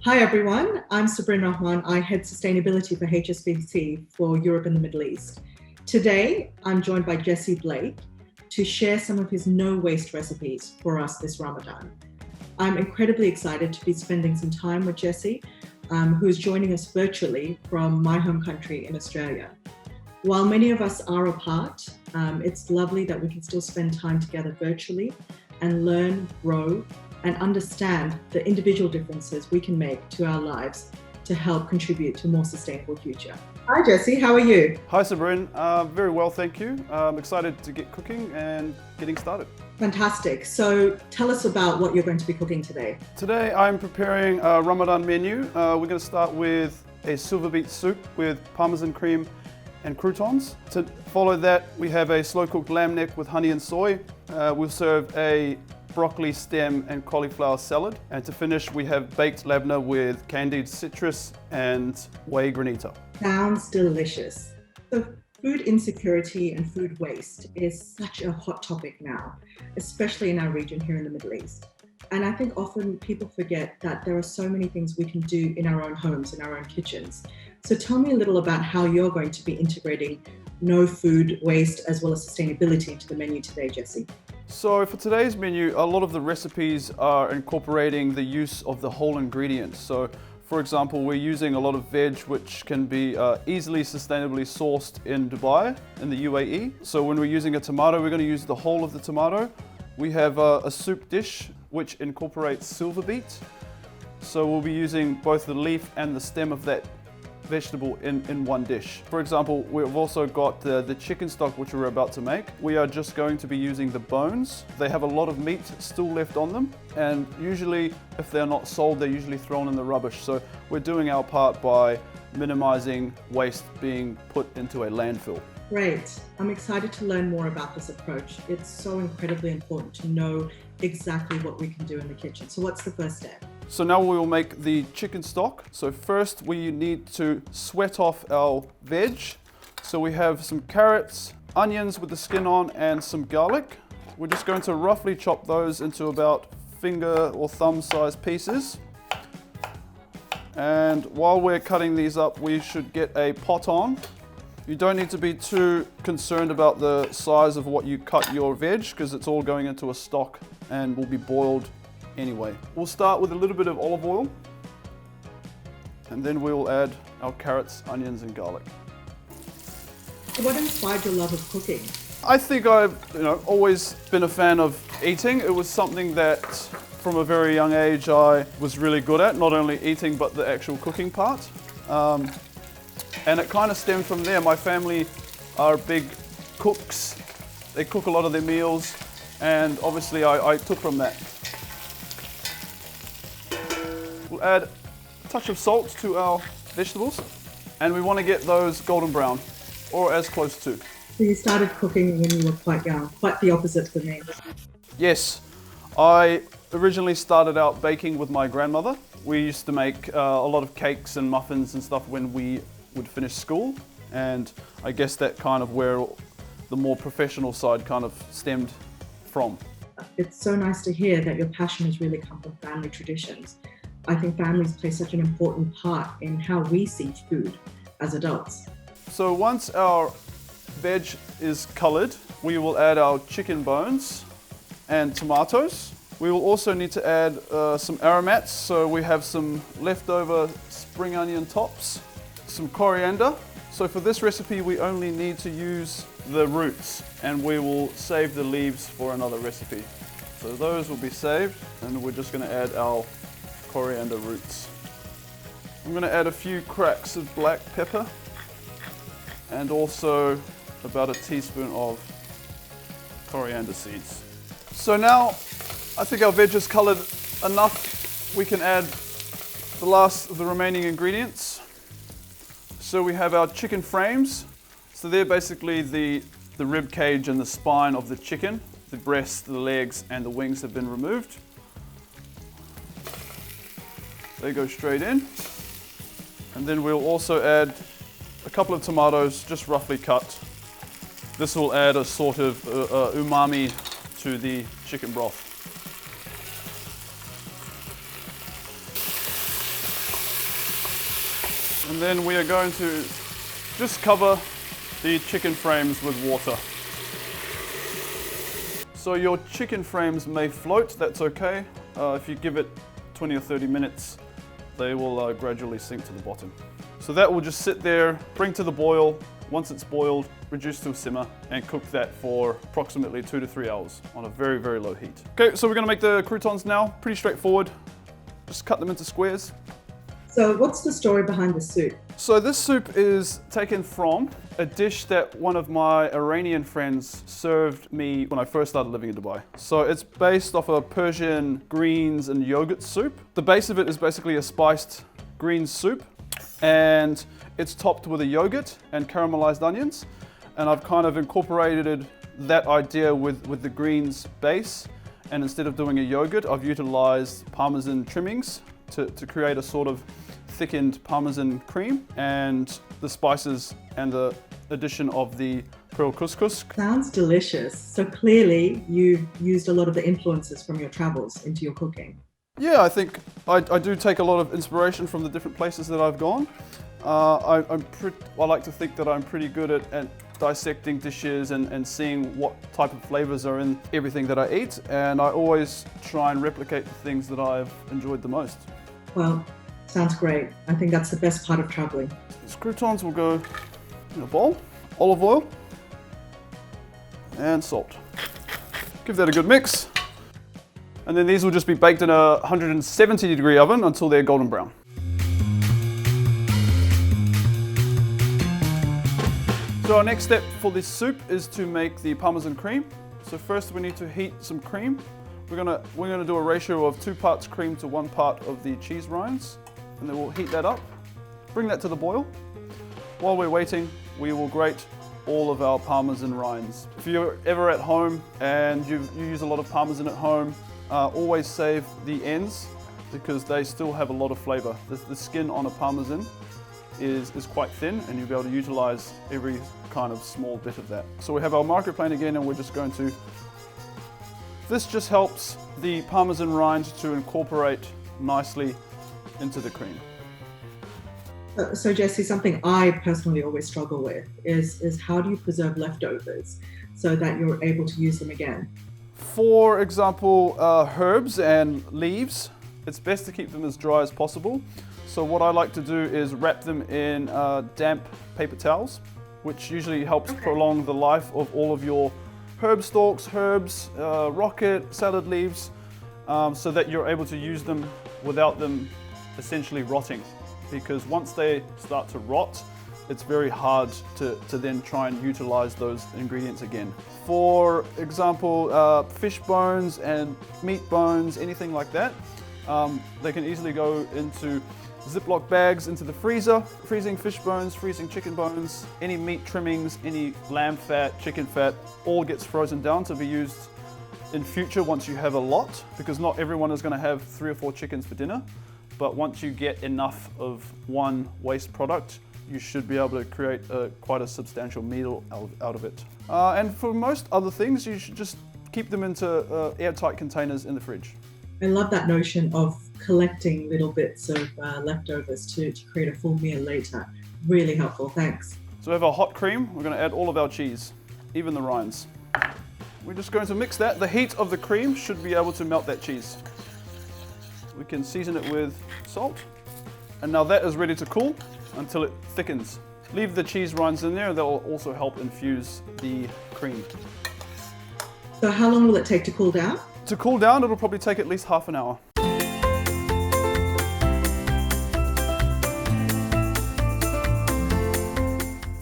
Hi everyone, I'm Sabrin Rahman. I head sustainability for HSBC for Europe and the Middle East. Today, I'm joined by Jesse Blake to share some of his no waste recipes for us this Ramadan. I'm incredibly excited to be spending some time with Jesse, who is joining us virtually from my home country in Australia. While many of us are apart, it's lovely that we can still spend time together virtually and learn, grow, and understand the individual differences we can make to our lives to help contribute to a more sustainable future. Hi Jesse, how are you? Hi Sabrin, very well thank you. I'm excited to get cooking and getting started. Fantastic. So tell us about what you're going to be cooking today. Today I'm preparing a Ramadan menu. We're going to start with a silver beet soup with Parmesan Cream and croutons. To follow that, we have a slow cooked lamb neck with honey and soy. We'll serve a broccoli stem and cauliflower salad. And to finish, we have baked labneh with candied citrus and Whey Granita. Sounds delicious. So food insecurity and food waste is such a hot topic now, especially in our region here in the Middle East. And I think often people forget that there are so many things we can do in our own homes, in our own kitchens. So tell me a little about how you're going to be integrating no food waste as well as sustainability into the menu today, Jesse. So for today's menu, a lot of the recipes are incorporating the use of the whole ingredients. So for example, we're using a lot of veg which can be easily sustainably sourced in Dubai, in the UAE. So when we're using a tomato, we're going to use the whole of the tomato. We have a soup dish which incorporates silver beet. So we'll be using both the leaf and the stem of that vegetable in one dish. For example, we've also got the chicken stock which we're about to make. We are just going to be using the bones. They have a lot of meat still left on them, and usually if they're not sold, they're usually thrown in the rubbish. So we're doing our part by minimizing waste being put into a landfill. Great. I'm excited to learn more about this approach. It's so incredibly important to know exactly what we can do in the kitchen. So what's the first step? So now we will make the chicken stock. So first we need to sweat off our veg. So we have some carrots, onions with the skin on, and some garlic. We're just going to roughly chop those into about finger or thumb size pieces. And while we're cutting these up, we should get a pot on. You don't need to be too concerned about the size of what you cut your veg, because it's all going into a stock and will be boiled anyway. We'll start with a little bit of olive oil, and then we'll add our carrots, onions and garlic. What inspired your love of cooking? I think I've always been a fan of eating. It was something that from a very young age I was really good at, not only eating but the actual cooking part. And it kind of stemmed from there. My family are big cooks. They cook a lot of their meals, and obviously I took from that. We'll add a touch of salt to our vegetables, and we want to get those golden brown, or as close to. So you started cooking when you were quite young, quite the opposite for me. Yes, I originally started out baking with my grandmother. We used to make a lot of cakes and muffins and stuff when we would finish school, and I guess that kind of where the more professional side kind of stemmed from. It's so nice to hear that your passion has really come from family traditions. I think families play such an important part in how we see food as adults. So once our veg is colored, we will add our chicken bones and tomatoes. We will also need to add some aromats. So we have some leftover spring onion tops, some coriander. So for this recipe, we only need to use the roots, and we will save the leaves for another recipe. So those will be saved, and we're just going to add our coriander roots. I'm going to add a few cracks of black pepper, and also about a teaspoon of coriander seeds. So now I think our veg is colored enough. We can add the last of the remaining ingredients. So we have our chicken frames. So they're basically the rib cage and the spine of the chicken. The breast, the legs and the wings have been removed. They go straight in. And then we'll also add a couple of tomatoes, just roughly cut. This will add a sort of umami to the chicken broth. And then we are going to just cover the chicken frames with water. So your chicken frames may float, that's okay. If you give it 20 or 30 minutes, they will gradually sink to the bottom. So that will just sit there, bring to the boil. Once it's boiled, reduce to a simmer and cook that for approximately 2 to 3 hours on a very, very low heat. Okay, so we're gonna make the croutons now. Pretty straightforward. Just cut them into squares. So what's the story behind the soup? So this soup is taken from a dish that one of my Iranian friends served me when I first started living in Dubai. So it's based off a Persian greens and yogurt soup. The base of it is basically a spiced green soup, and it's topped with a yogurt and caramelized onions. And I've kind of incorporated that idea with the greens base. And instead of doing a yogurt, I've utilized Parmesan trimmings to create a sort of thickened Parmesan cream, and the spices and the addition of the pearl couscous. Sounds delicious. So clearly you've used a lot of the influences from your travels into your cooking. Yeah, I think I do take a lot of inspiration from the different places that I've gone. I like to think that I'm pretty good at dissecting dishes and seeing what type of flavors are in everything that I eat, and I always try and replicate the things that I've enjoyed the most. Well, sounds great. I think that's the best part of traveling. These croutons will go in a bowl, olive oil and salt. Give that a good mix. And then these will just be baked in a 170-degree oven until they're golden brown. So our next step for this soup is to make the Parmesan cream. So first we need to heat some cream. We're gonna do a ratio of 2 parts cream to 1 part of the cheese rinds, and then we'll heat that up. Bring that to the boil. While we're waiting, we will grate all of our Parmesan rinds. If you're ever at home and you use a lot of Parmesan at home, always save the ends because they still have a lot of flavor. The skin on a Parmesan is quite thin, and you'll be able to utilize every kind of small bit of that. So we have our microplane again, and we're just going to, this just helps the Parmesan rind to incorporate nicely into the cream. So Jesse, something I personally always struggle with is how do you preserve leftovers so that you're able to use them again? For example, herbs and leaves, it's best to keep them as dry as possible. So what I like to do is wrap them in damp paper towels, which usually helps prolong the life of all of your herb stalks, herbs, rocket, salad leaves, so that you're able to use them without them essentially rotting. Because once they start to rot, it's very hard to then try and utilize those ingredients again. For example, fish bones and meat bones, anything like that, they can easily go into Ziploc bags into the freezer. Freezing fish bones, freezing chicken bones, any meat trimmings, any lamb fat, chicken fat, all gets frozen down to be used in future once you have a lot, because not everyone is going to have 3 or 4 chickens for dinner. But once you get enough of one waste product, you should be able to create quite a substantial meal out of it. And for most other things, you should just keep them into airtight containers in the fridge. I love that notion of collecting little bits of leftovers to create a full meal later. Really helpful, thanks. So we have our hot cream. We're going to add all of our cheese, even the rinds. We're just going to mix that. The heat of the cream should be able to melt that cheese. We can season it with salt. And now that is ready to cool until it thickens. Leave the cheese rinds in there. That will also help infuse the cream. So how long will it take to cool down? To cool down, it'll probably take at least half an hour.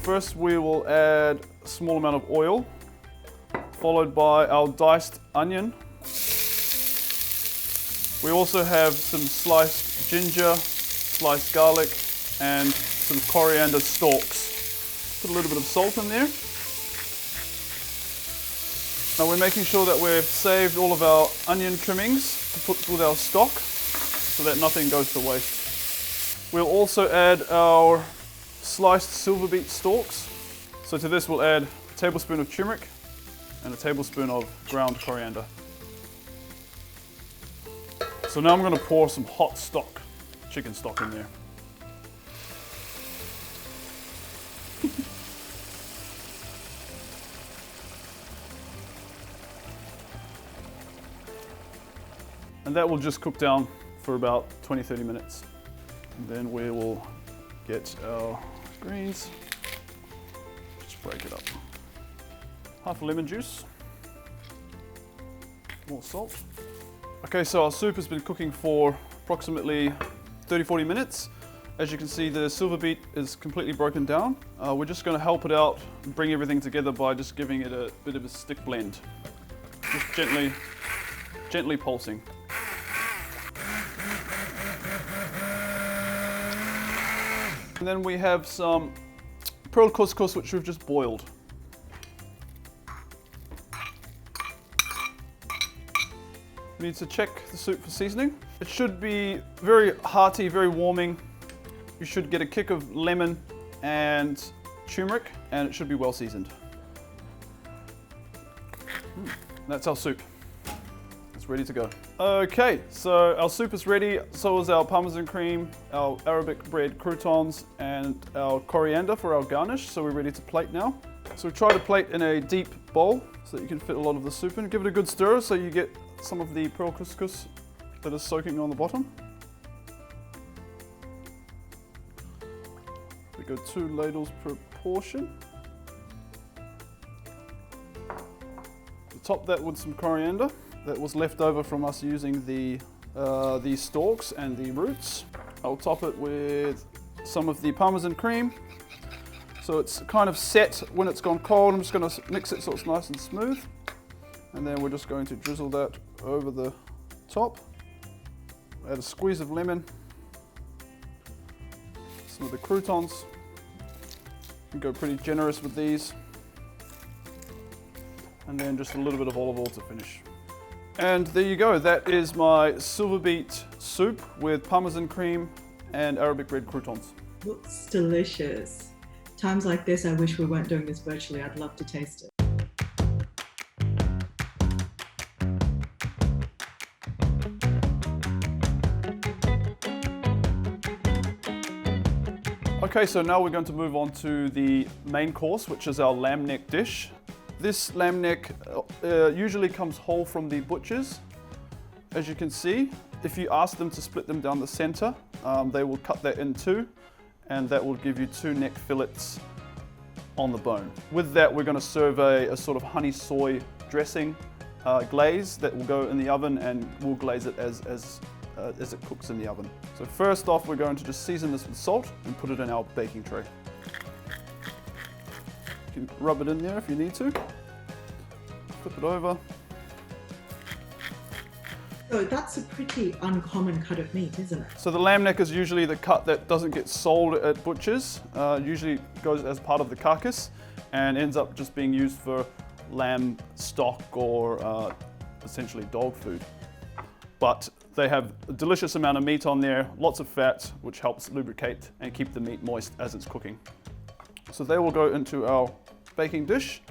First, we will add a small amount of oil, followed by our diced onion. We also have some sliced ginger, sliced garlic, and some coriander stalks. Put a little bit of salt in there. Now we're making sure that we've saved all of our onion trimmings to put with our stock so that nothing goes to waste. We'll also add our sliced silver beet stalks. So to this we'll add a tablespoon of turmeric and a tablespoon of ground coriander. So now I'm going to pour some hot stock, chicken stock in there. And that will just cook down for about 20-30 minutes. And then we will get our greens, just break it up. Half a lemon juice, more salt. Okay, so our soup has been cooking for approximately 30-40 minutes. As you can see, the silver beet is completely broken down. We're just going to help it out and bring everything together by just giving it a bit of a stick blend. Just gently pulsing. And then we have some pearl couscous, which we've just boiled. We need to check the soup for seasoning. It should be very hearty, very warming. You should get a kick of lemon and turmeric, and it should be well seasoned. That's our soup. It's ready to go. Okay, so our soup is ready. So is our Parmesan cream, our Arabic bread croutons, and our coriander for our garnish. So we're ready to plate now. So we try to plate in a deep bowl so that you can fit a lot of the soup in. Give it a good stir so you get some of the pearl couscous that is soaking on the bottom. We go 2 ladles per portion. Top that with some coriander that was left over from us using the stalks and the roots. I'll top it with some of the Parmesan cream. So it's kind of set when it's gone cold. I'm just going to mix it so it's nice and smooth. And then we're just going to drizzle that over the top. Add a squeeze of lemon. Some of the croutons. You can go pretty generous with these. And then just a little bit of olive oil to finish. And there you go, that is my silver beet soup with Parmesan cream and Arabic bread croutons. Looks delicious. Times like this, I wish we weren't doing this virtually. I'd love to taste it. Okay, so now we're going to move on to the main course, which is our lamb neck dish. This lamb neck usually comes whole from the butchers. As you can see, if you ask them to split them down the center, they will cut that in two, and that will give you 2 neck fillets on the bone. With that, we're going to serve a sort of honey soy dressing glaze that will go in the oven, and we'll glaze it as it cooks in the oven. So first off, we're going to just season this with salt and put it in our baking tray. You can rub it in there if you need to. Flip it over. So that's a pretty uncommon cut of meat, isn't it? So the lamb neck is usually the cut that doesn't get sold at butchers. Usually goes as part of the carcass and ends up just being used for lamb stock or essentially dog food. But they have a delicious amount of meat on there, lots of fat, which helps lubricate and keep the meat moist as it's cooking. So they will go into our baking dish.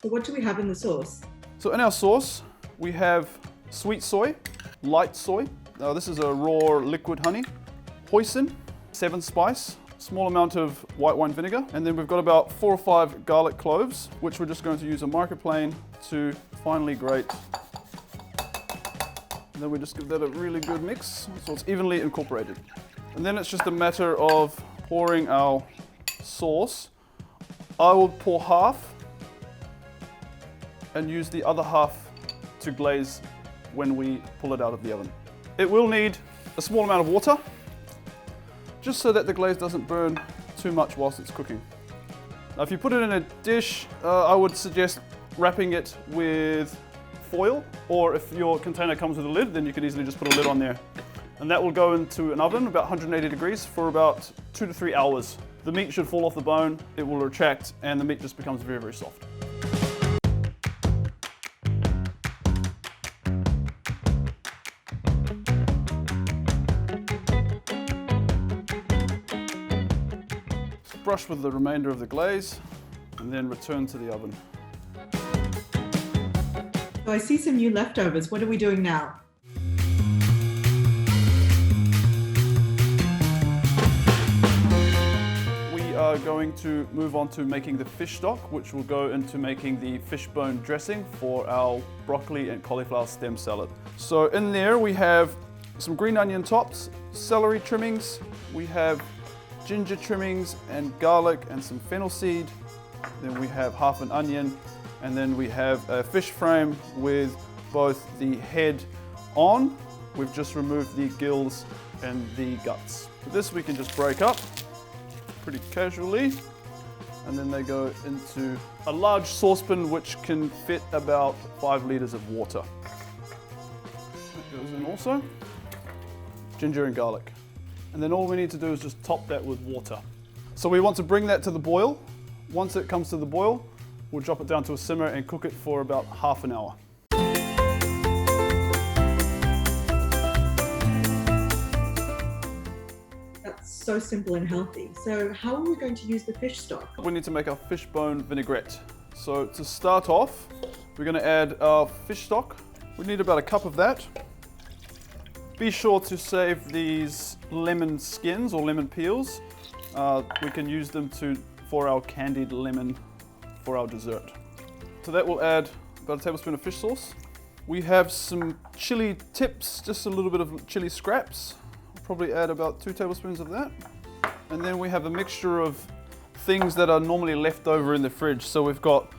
So what do we have in the sauce? So in our sauce, we have sweet soy, light soy. Now this is a raw liquid honey, hoisin, 7 spice, small amount of white wine vinegar, and then we've got about 4 or 5 garlic cloves, which we're just going to use a microplane to finely grate. And then we just give that a really good mix so it's evenly incorporated. And then it's just a matter of pouring our sauce. I will pour half and use the other half to glaze when we pull it out of the oven. It will need a small amount of water, just so that the glaze doesn't burn too much whilst it's cooking. Now, if you put it in a dish, I would suggest wrapping it with foil, or if your container comes with a lid, then you can easily just put a lid on there. And that will go into an oven about 180 degrees for about 2 to 3 hours. The meat should fall off the bone, it will retract, and the meat just becomes very, very soft. Just brush with the remainder of the glaze, and then return to the oven. So I see some new leftovers. What are we doing now? are going to move on to making the fish stock, which will go into making the fishbone dressing for our broccoli and cauliflower stem salad. So in there we have some green onion tops, celery trimmings, we have ginger trimmings and garlic and some fennel seed. Then we have half an onion, and then we have a fish frame with both the head on. We've just removed the gills and the guts. This we can just break up pretty casually, and then they go into a large saucepan which can fit about 5 litres of water. That goes in also. Ginger and garlic. And then all we need to do is just top that with water. So we want to bring that to the boil. Once it comes to the boil, we'll drop it down to a simmer and cook it for about half an hour. That's so simple and healthy. So how are we going to use the fish stock? We need to make our fishbone vinaigrette. So to start off, we're going to add our fish stock. We need about a cup of that. Be sure to save these lemon skins or lemon peels. We can use them for our candied lemon for our dessert. To that we'll add about a tablespoon of fish sauce. We have some chili tips, just a little bit of chili scraps. We'll probably add about 2 tablespoons of that. And then we have a mixture of things that are normally left over in the fridge. So we've got,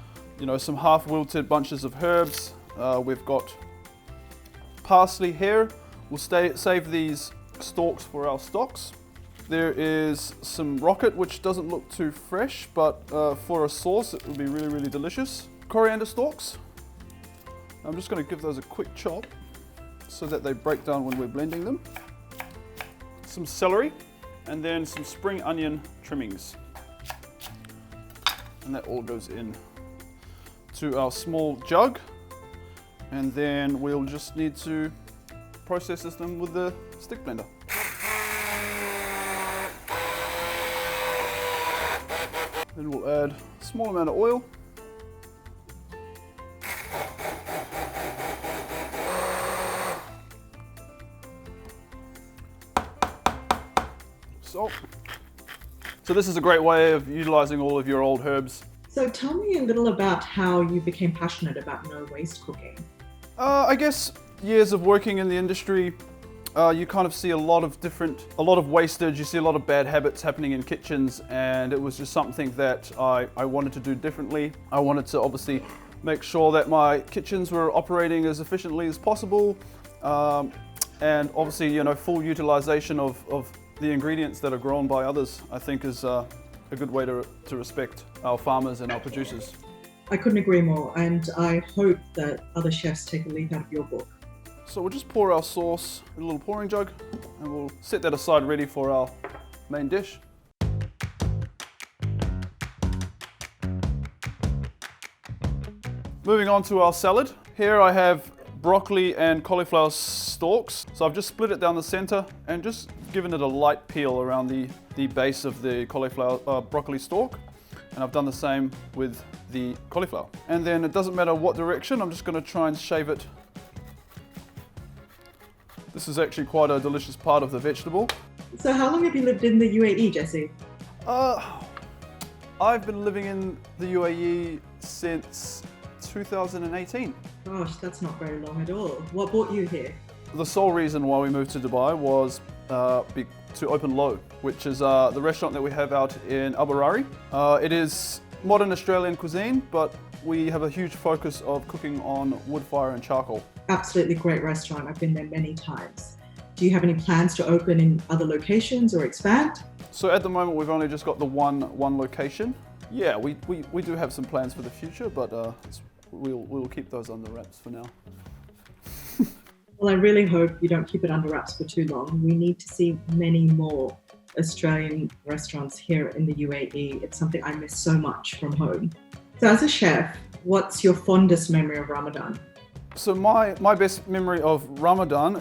some half wilted bunches of herbs. We've got parsley here. We'll save these stalks for our stocks. There is some rocket, which doesn't look too fresh, but for a sauce it would be really, really delicious. Coriander stalks. I'm just going to give those a quick chop so that they break down when we're blending them. Some celery, and then some spring onion trimmings. And that all goes in to our small jug. And then we'll just need to process them with the stick blender. Then we'll add a small amount of oil. Salt. So this is a great way of utilizing all of your old herbs. So tell me a little about how you became passionate about no waste cooking. I guess years of working in the industry, you kind of see a lot of wastage, you see a lot of bad habits happening in kitchens, and it was just something that I wanted to do differently. I wanted to obviously make sure that my kitchens were operating as efficiently as possible, and obviously, full utilization of the ingredients that are grown by others, I think is a good way to respect our farmers and our producers. I couldn't agree more, and I hope that other chefs take a leaf out of your book. So we'll just pour our sauce in a little pouring jug, and we'll set that aside ready for our main dish. Moving on to our salad. Here I have broccoli and cauliflower stalks. So I've just split it down the center and just given it a light peel around the base of the broccoli stalk. And I've done the same with the cauliflower. And then it doesn't matter what direction, I'm just going to try and shave it. This is actually quite a delicious part of the vegetable. So how long have you lived in the UAE, Jesse? I've been living in the UAE since 2018. Gosh, that's not very long at all. What brought you here? The sole reason why we moved to Dubai was to open Low, which is the restaurant that we have out in Abu Rari. It is modern Australian cuisine, but we have a huge focus of cooking on wood fire and charcoal. Absolutely great restaurant. I've been there many times. Do you have any plans to open in other locations or expand? So at the moment, we've only just got the one location. Yeah, we do have some plans for the future, but we'll keep those under wraps for now. Well, I really hope you don't keep it under wraps for too long. We need to see many more Australian restaurants here in the UAE. It's something I miss so much from home. So as a chef, what's your fondest memory of Ramadan? So my best memory of Ramadan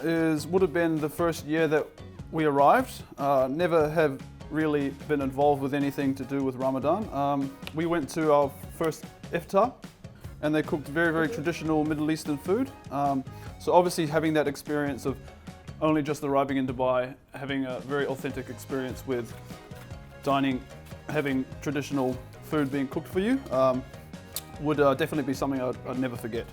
would have been the first year that we arrived. Never have really been involved with anything to do with Ramadan. We went to our first iftar, and they cooked very, very traditional Middle Eastern food. So obviously having that experience of only just arriving in Dubai, having a very authentic experience with dining having traditional food being cooked for you would definitely be something I'd never forget.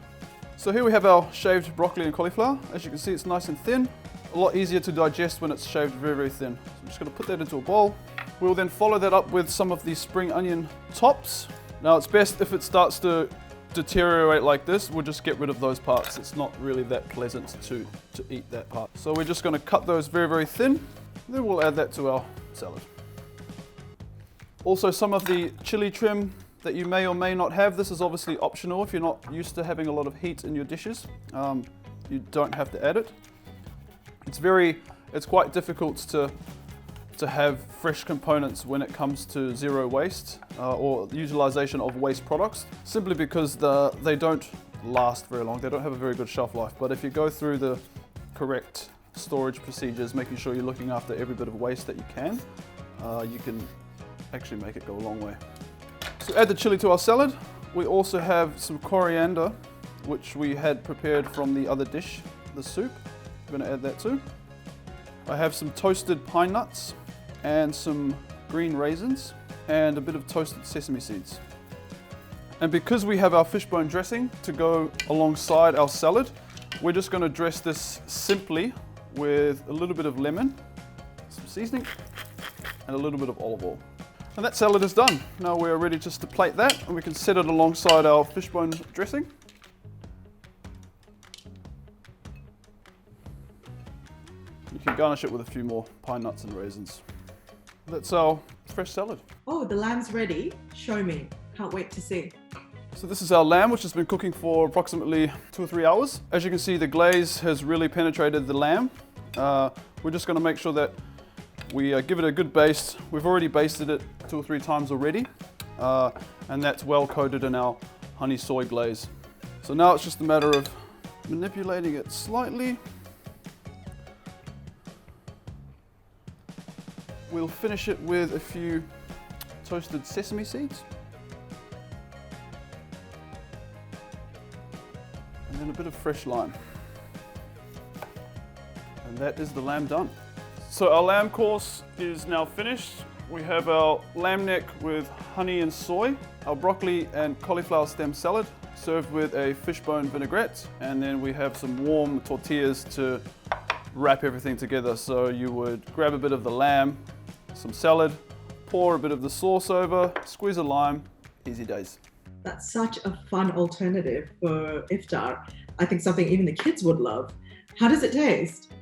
So here we have our shaved broccoli and cauliflower. As you can see, it's nice and thin. A lot easier to digest when it's shaved very, very thin. So I'm just going to put that into a bowl. We'll then follow that up with some of these spring onion tops. Now it's best if it starts to deteriorate like this, we'll just get rid of those parts. It's not really that pleasant to eat that part. So we're just going to cut those very, very thin. Then we'll add that to our salad. Also some of the chili trim that you may or may not have. This is obviously optional if you're not used to having a lot of heat in your dishes. You don't have to add it. It's quite difficult to have fresh components when it comes to zero waste or utilization of waste products, simply because they don't last very long. They don't have a very good shelf life. But if you go through the correct storage procedures, making sure you're looking after every bit of waste that you can actually make it go a long way. So add the chili to our salad. We also have some coriander, which we had prepared from the other dish, the soup. I'm going to add that too. I have some toasted pine nuts and some green raisins and a bit of toasted sesame seeds. And because we have our fishbone dressing to go alongside our salad, we're just going to dress this simply with a little bit of lemon, some seasoning, and a little bit of olive oil. And that salad is done. Now we're ready just to plate that, and we can set it alongside our fishbone dressing. You can garnish it with a few more pine nuts and raisins. That's our fresh salad. Oh, the lamb's ready. Show me. Can't wait to see. So this is our lamb, which has been cooking for approximately 2 or 3 hours. As you can see, the glaze has really penetrated the lamb. We're just going to make sure that we give it a good baste. We've already basted it 2 or 3 times already, and that's well coated in our honey soy glaze. So now it's just a matter of manipulating it slightly. We'll finish it with a few toasted sesame seeds. And then a bit of fresh lime. And that is the lamb done. So our lamb course is now finished. We have our lamb neck with honey and soy, our broccoli and cauliflower stem salad, served with a fishbone vinaigrette, and then we have some warm tortillas to wrap everything together. So you would grab a bit of the lamb, some salad, pour a bit of the sauce over, squeeze a lime, easy days. That's such a fun alternative for iftar. I think something even the kids would love. How does it taste?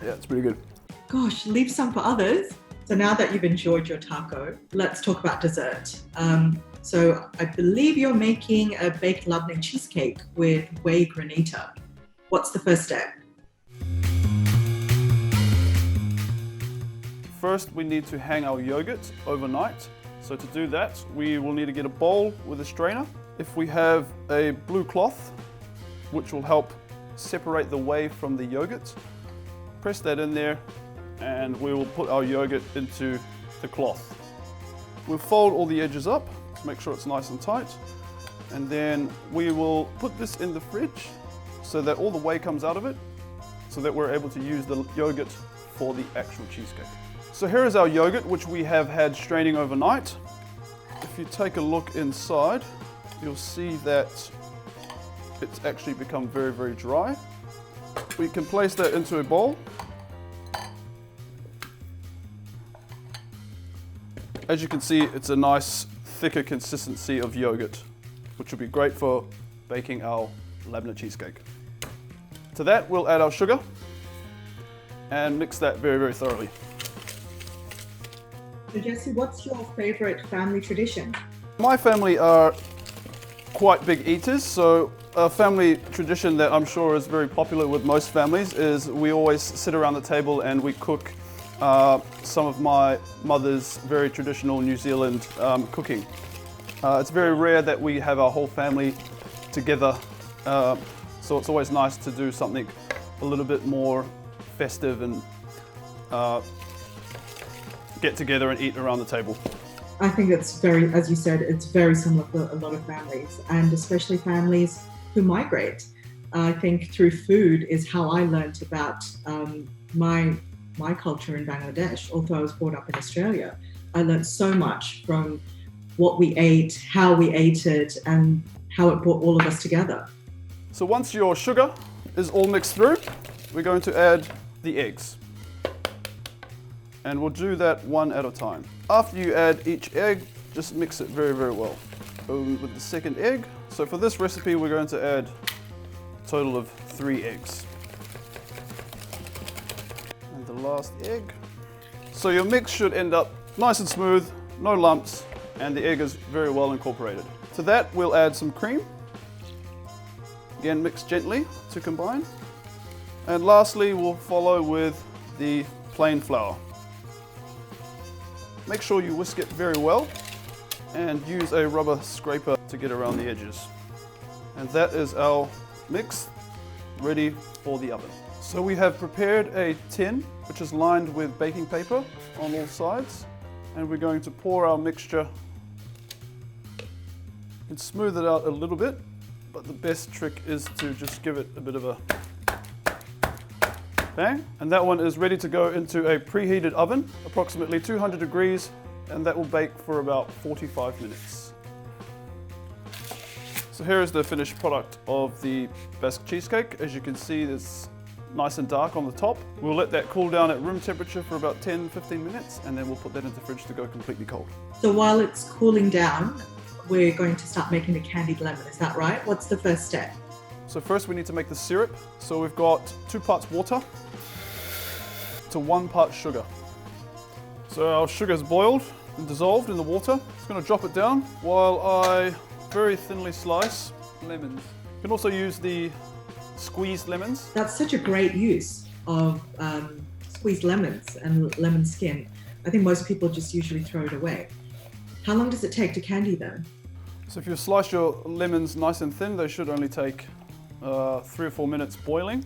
Yeah, it's pretty good. Gosh, leave some for others. So now that you've enjoyed your taco, let's talk about dessert. So I believe you're making a baked Lebanese cheesecake with Whey Granita. What's the first step? First, we need to hang our yogurt overnight. So to do that, we will need to get a bowl with a strainer. If we have a blue cloth, which will help separate the whey from the yogurt, press that in there, and we will put our yogurt into the cloth. We'll fold all the edges up to make sure it's nice and tight, and then we will put this in the fridge so that all the whey comes out of it, so that we're able to use the yogurt for the actual cheesecake. So here is our yogurt, which we have had straining overnight. If you take a look inside, you'll see that it's actually become very, very dry. We can place that into a bowl. As you can see, it's a nice, thicker consistency of yogurt, which will be great for baking our Lebanese cheesecake. To that, we'll add our sugar and mix that very, very thoroughly. So Jesse, what's your favorite family tradition? My family are quite big eaters, so a family tradition that I'm sure is very popular with most families is we always sit around the table and we cook some of my mother's very traditional New Zealand cooking. It's very rare that we have our whole family together, so it's always nice to do something a little bit more festive and get together and eat around the table. I think it's very, as you said, it's very similar for a lot of families, and especially families who migrate. I think through food is how I learned about my my culture in Bangladesh, although I was brought up in Australia. I learned so much from what we ate, how we ate it, and how it brought all of us together. So once your sugar is all mixed through, we're going to add the eggs. And we'll do that one at a time. After you add each egg, just mix it very, very well. With the second egg. So for this recipe, we're going to add a total of 3 eggs. And the last egg. So your mix should end up nice and smooth, no lumps, and the egg is very well incorporated. To that, we'll add some cream. Again, mix gently to combine. And lastly, we'll follow with the plain flour. Make sure you whisk it very well and use a rubber scraper to get around the edges. And that is our mix ready for the oven. So we have prepared a tin which is lined with baking paper on all sides, and we're going to pour our mixture and smooth it out a little bit, but the best trick is to just give it a bit of a bang. And that one is ready to go into a preheated oven, approximately 200 degrees, and that will bake for about 45 minutes. So here is the finished product of the Basque cheesecake. As you can see, it's nice and dark on the top. We'll let that cool down at room temperature for about 10-15 minutes, and then we'll put that into the fridge to go completely cold. So while it's cooling down, we're going to start making the candied lemon, is that right? What's the first step? So first we need to make the syrup. So we've got 2 parts water to 1 part sugar. So our sugar is boiled and dissolved in the water. Just going to drop it down while I very thinly slice lemons. You can also use the squeezed lemons. That's such a great use of squeezed lemons and lemon skin. I think most people just usually throw it away. How long does it take to candy them? So if you slice your lemons nice and thin, they should only take 3 or 4 minutes boiling,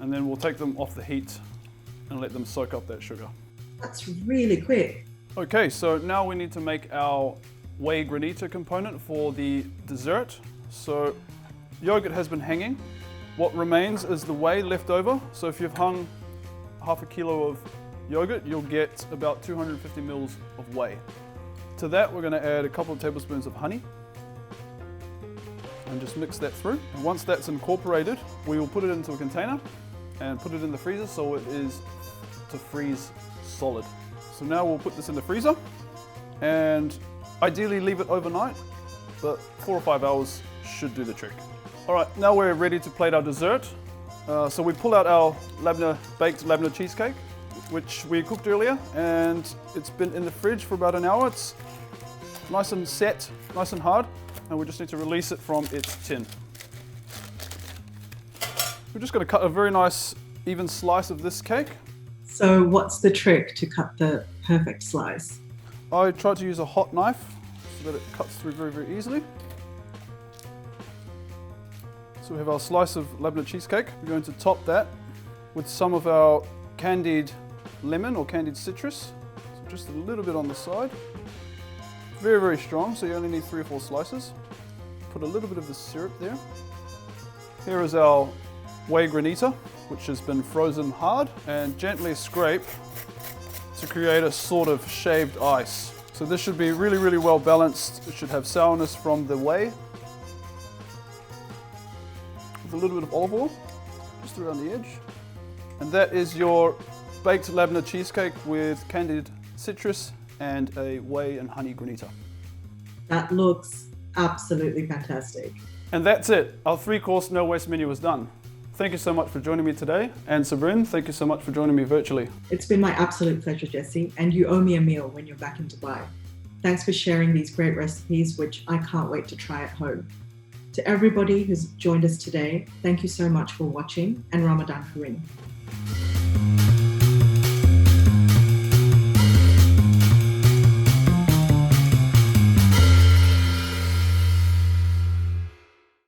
and then we'll take them off the heat and let them soak up that sugar. That's really quick. Okay, so now we need to make our Whey Granita component for the dessert. So yogurt has been hanging. What remains is the whey left over. So if you've hung half a kilo of yogurt, you'll get about 250 mils of whey. To that, we're going to add a couple of tablespoons of honey and just mix that through. And once that's incorporated, we will put it into a container and put it in the freezer so it is to freeze solid. So now we'll put this in the freezer and ideally leave it overnight, but 4 or 5 hours should do the trick. All right, now we're ready to plate our dessert. So we pull out our baked labneh cheesecake, which we cooked earlier, and it's been in the fridge for about an hour. It's nice and set, nice and hard, and we just need to release it from its tin. We're just going to cut a very nice even slice of this cake. So what's the trick to cut the perfect slice? I tried to use a hot knife so that it cuts through very, very easily. So we have our slice of labneh cheesecake. We're going to top that with some of our candied lemon or candied citrus. So just a little bit on the side. Very, very strong, so you only need 3 or 4 slices. Put a little bit of the syrup there. Here is our Whey Granita, which has been frozen hard, and gently scrape to create a sort of shaved ice. So this should be really, really well balanced. It should have sourness from the whey. With a little bit of olive oil, just around the edge. And that is your baked labneh cheesecake with candied citrus and a whey and honey granita. That looks absolutely fantastic. And that's it. Our 3-course no waste menu is done. Thank you so much for joining me today. And Sabrin, thank you so much for joining me virtually. It's been my absolute pleasure, Jesse, and you owe me a meal when you're back in Dubai. Thanks for sharing these great recipes, which I can't wait to try at home. To everybody who's joined us today, thank you so much for watching, and Ramadan Kareem.